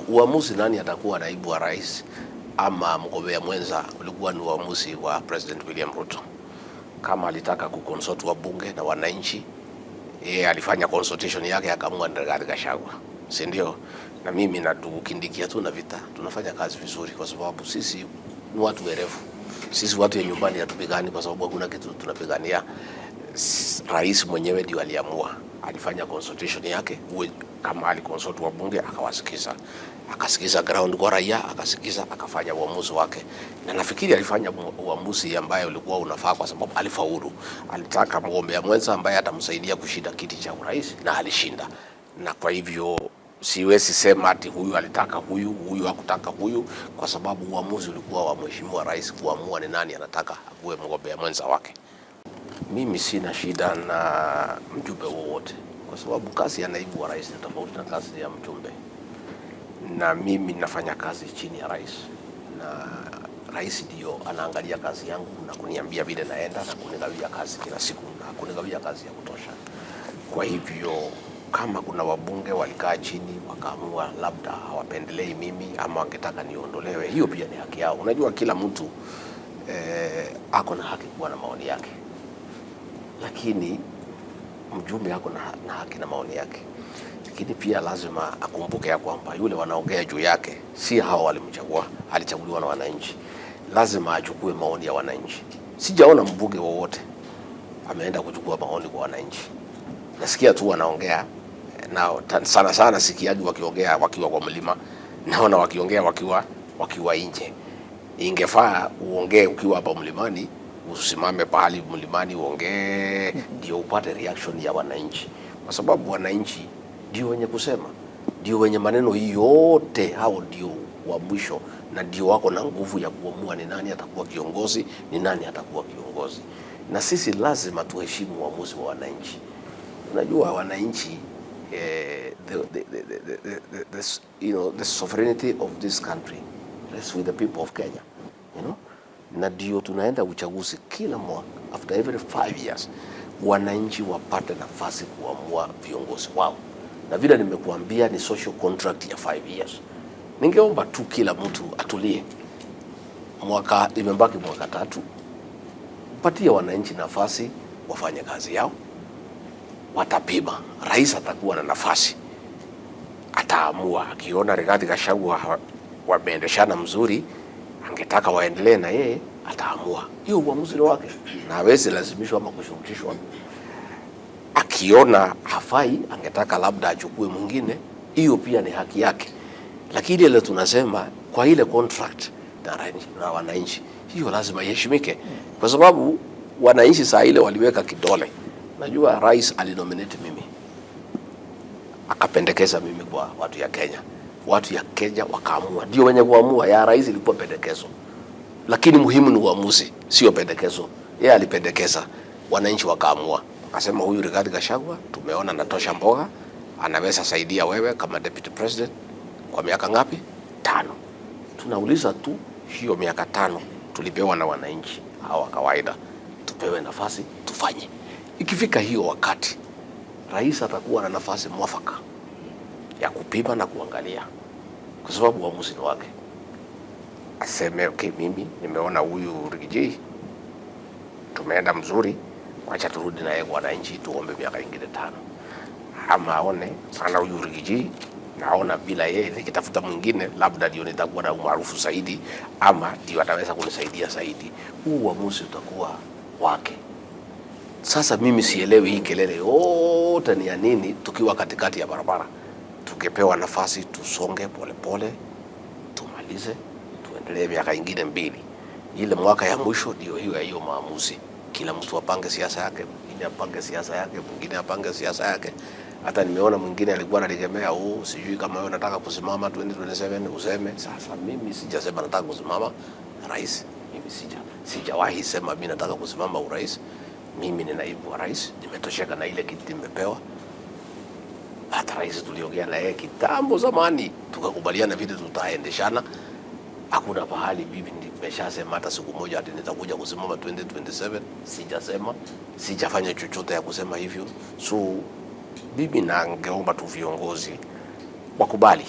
uamuzi nani atakuwa naibu wa rais ama mgombea mwenza ulikuwa ni uamuzi wa President William Ruto. Kama alitaka kukonsult wabunge na wananchi, yeye alifanya consultation yake akaamua Rigathi Gachagua, si ndio? Na mimi na ndugu Kindiki hatuna vita, tunafanya kazi vizuri kwa sababu sisi ni watu werevu. Sisi watu ya nyumbani hatupigani kwa sababu hakuna kitu tunapigania. Rais mwenyewe ndio aliamua, alifanya consultation yake, kama aliconsult wabunge akawasikiza, akasikiza ground kwa raia, akasikiza, akafanya uamuzi wake. Na nafikiri alifanya uamuzi ambaye ulikuwa unafaa kwa sababu alifaulu. Alitaka mgombea mwenza ambaye atamsaidia kushinda kiti cha urais na alishinda. Na kwa hivyo siwezi sema ati huyu alitaka huyu hakutaka huyu, kwa sababu uamuzi ulikuwa wa mheshimiwa rais kuamua ni nani anataka akuwe mgombea mwenza wake. Mimi sina shida na mjumbe wowote kwa sababu kazi ya naibu wa rais ni tofauti na kazi ya mjumbe. Na mimi nafanya kazi chini ya rais, na rais ndio anaangalia kazi yangu na kuniambia vile naenda na kunigawia kazi kila siku na kunigawia kazi ya kutosha. Kwa hivyo kama kuna wabunge walikaa chini wakaamua labda hawapendelei mimi ama wangetaka niondolewe, hiyo pia ni haki yao. Unajua kila mtu ako na haki kuwa na maoni yake, lakini mjumbe ako na haki na maoni yake. Lakini pia lazima akumbuke ya kwamba yule wanaongea juu yake si hao walimchagua, alichaguliwa na wananchi. Lazima achukue maoni ya wananchi. Sijaona mbunge wowote ameenda kuchukua maoni kwa wananchi. Nasikia tu wanaongea na sana sana sikiaji wakiongea wakiwa kwa mlima, naona wakiongea wakiwa nje. Ingefaa uongee ukiwa hapa mlimani, usimame pahali mlimani uongee ndio upate reaction ya wananchi, kwa sababu wananchi ndio wenye kusema, ndio wenye maneno yote, hao ndio wa mwisho na ndio wako na nguvu ya kuamua ni nani atakuwa kiongozi, ni nani atakuwa kiongozi. Na sisi lazima tuheshimu uamuzi wa wananchi. Unajua wananchi the sovereignty of this country rests with the people of Kenya, na ndio tunaenda uchaguzi kila mwaka, after every 5 years wananchi wapate nafasi kuamua viongozi wao. Na vile nimekuambia ni social contract ya 5 years. Ningeomba tu kila mtu atulie. Imebaki mwaka 3. Patia wananchi nafasi wafanye kazi yao. Watapima. Rais atakuwa na nafasi, ataamua. Akiona Rigathi Gachagua wameendeshana mzuri, angetaka waendelee na yeye, ataamua. Hiyo uamuzi wake na hawezi lazimishwa ama kushurutishwa. Akiona hafai, angetaka labda achukue mwingine, hiyo pia ni haki yake. Lakini ile tunasema kwa ile contract na wananchi, hiyo lazima iheshimike, kwa sababu wananchi saa ile waliweka kidole. Najua rais alinominate mimi, akapendekeza mimi kwa watu ya Kenya. Watu ya Kenya wakaamua, ndio wenye kuamua. Ya rais ilikuwa pendekezo, lakini muhimu ni uamuzi, sio pendekezo. Yeye alipendekeza, wananchi wakaamua. Akasema huyu Rigathi Gachagua tumeona natosha mboga, anaweza saidia wewe kama deputy president kwa miaka ngapi? 5. Tunauliza tu hiyo miaka 5 tulipewa na wananchi hawa kawaida, tupewe nafasi tufanye. Ikifika hiyo wakati, rais atakuwa na nafasi mwafaka ya kupima na kuangalia, kwa sababu uamuzi ni wake. Aseme okay, mimi nimeona huyu Rigiji tumeenda mzuri, wacha turudi naye kwa wananchi tuombe miaka ingine 5. Ama aone sana huyu Rigiji, naona bila yeye nikitafuta mwingine labda ndio nitakuwa na umaarufu zaidi, ama ndio ataweza kunisaidia zaidi. Huu uamuzi utakuwa wake. Sasa mimi sielewi hii kelele yote ni ya nini tukiwa katikati ya barabara. Tukipewa nafasi tusonge polepole, tumalize, tuendelee miaka ingine 2. Ile mwaka ya mwisho ndio hiyo maamuzi. Kila mtu apange siasa yake, mwingine apange siasa yake, mwingine apange siasa yake. Hata nimeona mwingine alikuwa analikemea, sijui kama wewe unataka kusimama 2027 useme. Sasa mimi sijasema nataka kusimama rais. Mimi sijawahi sema mimi nataka kusimama urais. Mimi ni naibu wa rais, nimetosheka na ile kiti nimepewa. Hata rais tuliongea na yeye kitambo zamani, tukakubaliana vile tutaendeshana. Hakuna pahali bibi nimeshasema hata siku moja ati nitakuja kusimama 2027. Sijasema, sijafanya chochote ya kusema hivyo. So bibi, na angeomba tu viongozi wakubali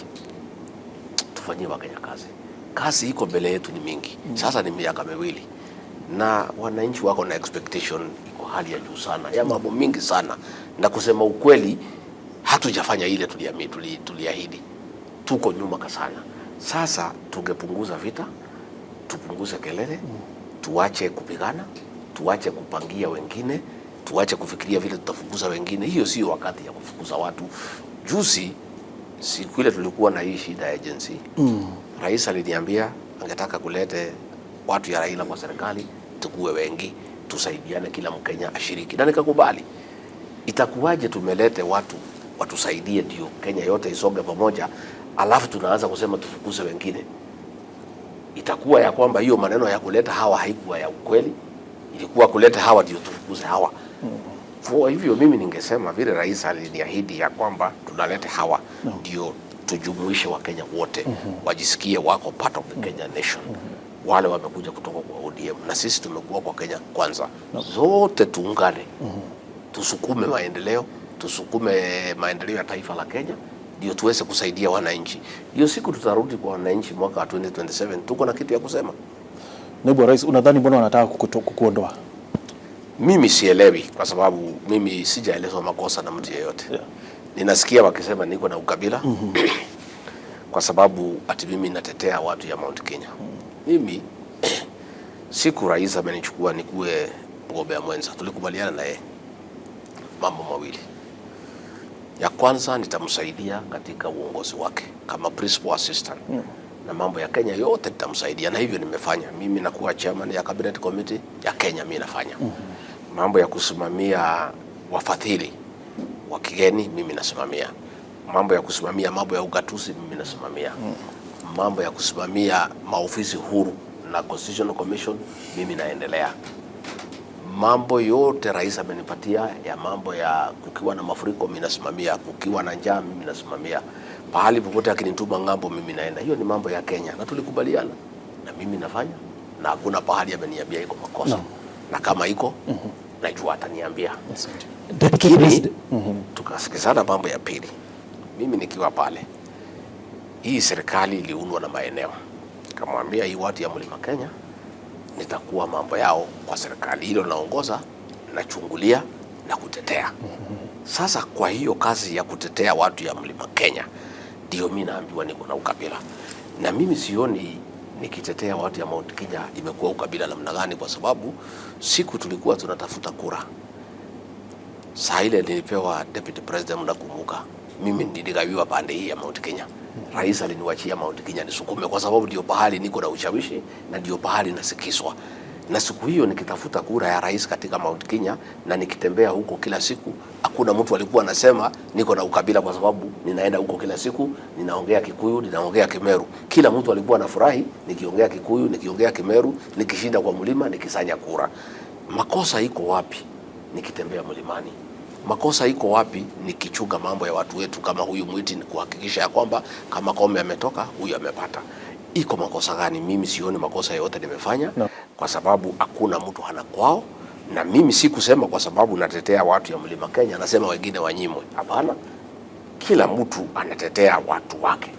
tufanyie Wakenya kazi. Kazi iko mbele yetu ni mingi. Sasa ni miaka miwili na wananchi wako na expectation iko hali ya juu sana ya mambo mingi sana, na kusema ukweli hatujafanya ile tuliahidi. Tuko nyuma sana. Sasa tungepunguza vita, tupunguze kelele, tuache kupigana, tuache kupangia wengine, tuache kufikiria vile tutafukuza wengine. Hiyo sio wakati ya kufukuza watu. Juzi siku ile tulikuwa na hii shida ya agency. Rais aliniambia angetaka kulete watu ya Raila kwa serikali, tukue wengi, tusaidiane, kila Mkenya ashiriki. Na nikakubali. Itakuwaje tumelete watu watusaidie ndio Kenya yote isonge pamoja, alafu tunaanza kusema tufukuze wengine? Itakuwa ya kwamba hiyo maneno ya kuleta hawa haikuwa ya ukweli, ilikuwa kuleta hawa ndio tufukuze hawa. Kwa hivyo mimi ningesema vile rais aliniahidi ya kwamba tunalete hawa ndio tujumuishe Wakenya wote wajisikie wako part of the Kenya nation. Wale wamekuja kutoka kwa ODM na sisi tumekuwa kwa Kenya kwanza. Zote tuungane, tusukume maendeleo ya taifa la Kenya ndio tuweze kusaidia wananchi. Hiyo siku tutarudi kwa wananchi mwaka wa 2027 tuko na kitu ya kusema. Naibu Rais, unadhani mbona wanataka kukuondoa? Mimi sielewi, kwa sababu mimi sijaelezwa makosa na mtu yeyote. Ninasikia wakisema niko na ukabila kwa sababu ati mimi natetea watu ya Mount Kenya. Mimi siku rais amenichukua nikuwe mgombea mwenza, tulikubaliana na yeye mambo mawili. Ya kwanza, nitamsaidia katika uongozi wake kama principal assistant. Na mambo ya Kenya yote nitamsaidia, na hivyo nimefanya. Mimi nakuwa chairman ya cabinet committee ya Kenya, mimi nafanya. Mambo ya kusimamia wafadhili wa kigeni mimi nasimamia. Mambo ya kusimamia mambo ya ugatuzi mimi nasimamia. Mambo ya kusimamia maofisi huru na Constitutional Commission mimi naendelea. Mambo yote rais amenipatia ya mambo ya kukiwa na mafuriko mimi nasimamia, kukiwa na njaa mimi nasimamia. Pahali popote akinituma ngambo mimi naenda. Hiyo ni mambo ya Kenya na tulikubaliana. Na mimi nafanya, na hakuna pahali ameniambia iko makosa. Na kama iko najua ataniambia. Lakini tukasikizana mambo ya pili. Mimi nikiwa pale, hii serikali iliundwa na maeneo. Kamwambia hii watu ya Mlima Kenya nitakuwa mambo yao kwa serikali hilo naongoza, nachungulia na kutetea. Sasa kwa hiyo kazi ya kutetea watu ya Mlima Kenya ndio mimi naambiwa niko na ukabila. Na mimi sioni nikitetea watu ya Mount Kenya imekuwa ukabila namna gani, kwa sababu siku tulikuwa tunatafuta kura. Saa ile nilipewa deputy president, nakumbuka. Mimi niligawiwa pande hii ya Mount Kenya. Rais aliniwachia Mount Kenya nisukume, kwa sababu ndio pahali niko na ushawishi na ndio pahali nasikizwa. Na siku hiyo nikitafuta kura ya rais katika Mount Kenya na nikitembea huko kila siku, hakuna mtu alikuwa anasema niko na ukabila, kwa sababu ninaenda huko kila siku, ninaongea Kikuyu, ninaongea Kimeru. Kila mtu alikuwa anafurahi nikiongea Kikuyu, nikiongea Kimeru, nikishinda kwa mlima, nikisanya kura. Makosa iko wapi nikitembea mlimani? Makosa iko wapi nikichunga mambo ya watu wetu kama huyu Mwiti, kuhakikisha ya kwamba kama Kome ametoka huyu amepata? Iko makosa gani? Mimi sioni makosa yote nimefanya. Kwa sababu hakuna mtu hana kwao, na mimi si kusema kwa sababu natetea watu ya Mlima Kenya nasema wengine wanyimwe. Hapana, kila mtu anatetea watu wake.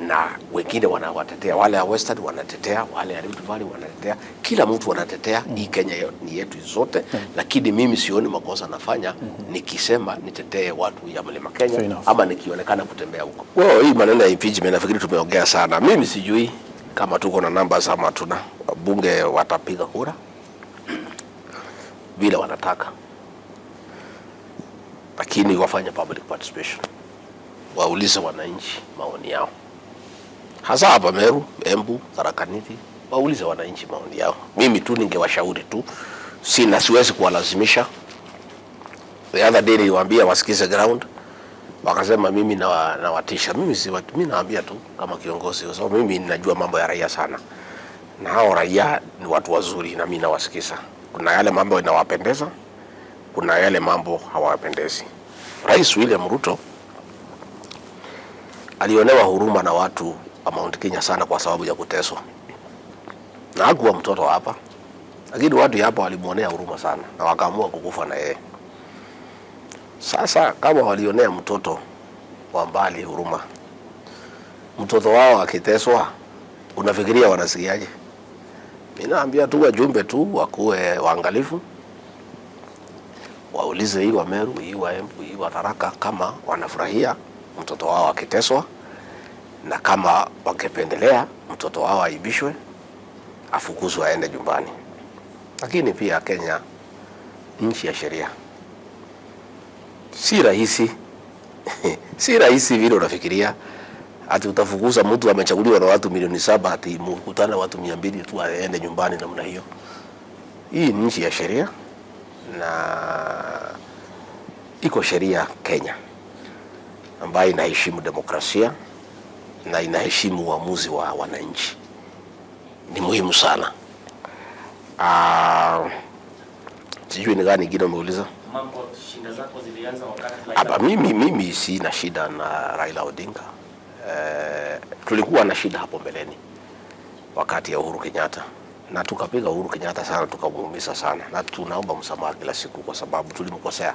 Na wengine wanawatetea, wale ya Western wanatetea, wale ya Rift Valley wanatetea, kila mtu wanatetea. Hii Kenya ni yetu zote. Lakini mimi sioni makosa nafanya nikisema nitetee watu ya Mlima Kenya ama nikionekana kutembea huko. Hii maneno ya impeachment nafikiri tumeongea sana. Mimi sijui kama tuko na numbers ama tuna. Bunge watapiga kura vile wanataka, lakini wafanye public participation, waulize wananchi maoni yao, hasa hapa Meru, Embu, Tharaka Nithi, waulize wananchi maoni yao. Mimi tu ningewashauri tu, siwezi kuwalazimisha. The other day niliwaambia wasikize ground, wakasema mimi nawatisha. Mimi naambia tu kama kiongozi, kwa sababu mimi ninajua mambo ya raia sana, na hao raia ni watu wazuri na mimi nawasikiza. Kuna yale mambo yanawapendeza, kuna yale mambo hawapendezi. Rais William Ruto alionewa huruma na watu wa Mount Kenya sana kwa sababu ya kuteswa. Na hakuwa mtoto hapa, lakini watu hapa walimuonea huruma sana na wakaamua kukufa na yeye. Sasa kama walionea mtoto wa mbali huruma, mtoto wao akiteswa, unafikiria wanasikiaje? Mimi naambia tu wajumbe tu wakuwe waangalifu, waulize hii wa Meru, hii wa Embu, hii wa Tharaka kama wanafurahia mtoto wao akiteswa, na kama wangependelea mtoto wao aibishwe, afukuzwe aende nyumbani. Lakini pia Kenya nchi ya sheria, si rahisi si rahisi vile unafikiria ati utafukuza mtu amechaguliwa na watu milioni 7 ati mkutane watu 200 tu aende nyumbani namna hiyo. Hii ni nchi ya sheria na iko sheria Kenya ambayo inaheshimu demokrasia na inaheshimu uamuzi wa wananchi. Ni muhimu sana. Sijui ni gani ingine umeuliza? Mambo shida zako zilianza wakati mimi sina shida na Raila Odinga. Tulikuwa na shida hapo mbeleni wakati ya Uhuru Kenyatta, na tukapiga Uhuru Kenyatta sana, tukamuumiza sana, na tunaomba msamaha kila siku kwa sababu tulimkosea,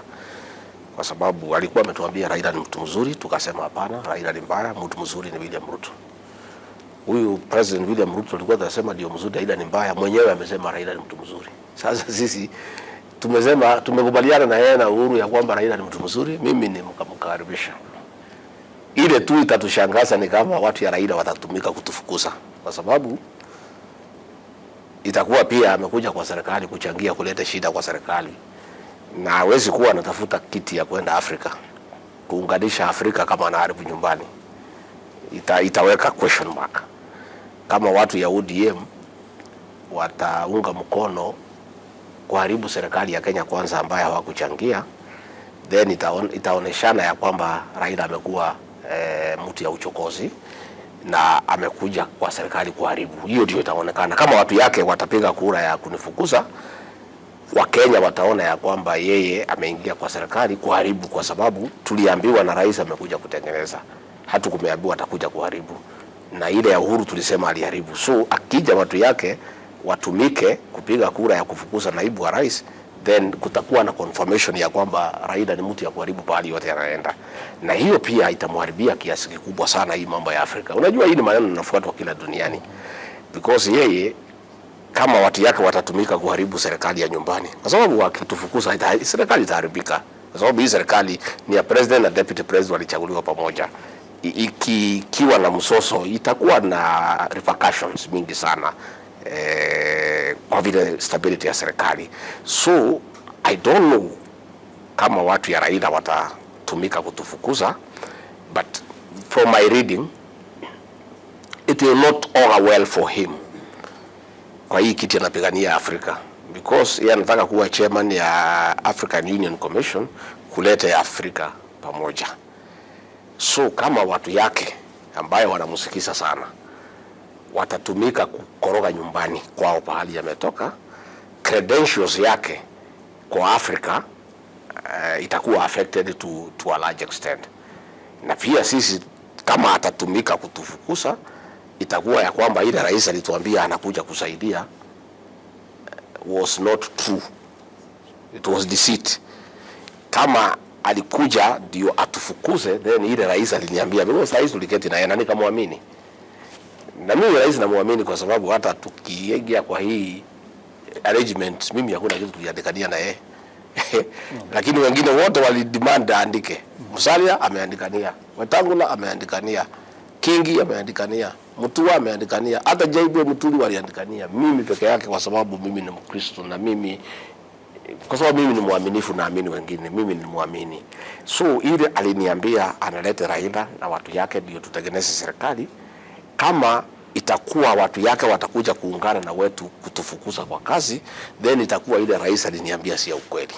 kwa sababu alikuwa ametuambia Raila ni mtu mzuri. Tukasema hapana, Raila ni mbaya, mtu mzuri ni William Ruto. Huyu President William Ruto alikuwa anasema ndio mzuri, Raila ni mbaya, mwenyewe amesema Raila ni mtu mzuri. Sasa sisi tumesema tumekubaliana na yeye na Uhuru ya kwamba Raila ni mtu mzuri, mimi ni mkamkaribisha. Ile tu itatushangaza ni kama watu ya Raila watatumika kutufukuza, kwa sababu itakuwa pia amekuja kwa serikali kuchangia kuleta shida kwa serikali, na hawezi kuwa anatafuta kiti ya kwenda Afrika kuunganisha Afrika kama anaharibu nyumbani. Itaweka question mark kama watu ya ODM wataunga mkono kuharibu serikali ya Kenya Kwanza ambayo hawakuchangia, then itaoneshana ya kwamba Raila amekuwa mtu ya uchokozi na amekuja kwa serikali kuharibu. Hiyo ndio itaonekana. Kama watu yake watapiga kura ya kunifukuza, Wakenya wataona ya kwamba yeye ameingia kwa serikali kuharibu, kwa sababu tuliambiwa na rais amekuja kutengeneza, hatukumeambiwa atakuja kuharibu. Na ile ya Uhuru tulisema aliharibu. So akija watu yake watumike kupiga kura ya kufukuza naibu wa rais, then kutakuwa na confirmation ya kwamba Raila ni mtu ya kuharibu pahali yote anaenda, na hiyo pia itamharibia kiasi kikubwa sana hii mambo ya Afrika. Unajua hii ni maneno yanafuatwa kila duniani, because yeye kama watu yake watatumika kuharibu serikali ya nyumbani, kwa sababu wakitufukuza serikali itaharibika, kwa sababu hii serikali ni ya president na deputy president walichaguliwa pamoja. Ikiwa na msoso itakuwa na repercussions mingi sana kwa vile stability ya serikali. So I don't know kama watu ya Raila watatumika kutufukuza, but from my reading it will not augur well for him kwa hii kiti anapigania Afrika, because yeye anataka kuwa chairman ya African Union Commission, kuleta ya Afrika pamoja. So kama watu yake ambayo wanamsikisa sana watatumika kukoroga nyumbani kwao pahali yametoka, credentials yake kwa Afrika itakuwa affected to a large extent. Na pia sisi kama atatumika kutufukuza, itakuwa ya kwamba ile rais alituambia anakuja kusaidia was not true, it was deceit. Kama alikuja ndio atufukuze, then ile rais aliniambia, mimi rais tuliketi na yeye na nikamwamini. Na mimi rais namuamini kwa sababu hata tukiingia kwa hii arrangement mimi hakuna kitu tuliandikania na yeye. Lakini wengine wote walidemand aandike. Musalia ameandikania, Wetangula ameandikania, Kingi ameandikania, Mutua ameandikania, hata JB Muturi waliandikania. Mimi peke yake kwa sababu mimi ni Mkristo, na mimi kwa sababu mimi ni muaminifu, naamini wengine, mimi ni muamini. So ile aliniambia analete Raila na watu yake ndio tutengeneze serikali. Kama itakuwa watu yake watakuja kuungana na wetu kutufukuza kwa kazi, then itakuwa ile rais aliniambia si ya ukweli.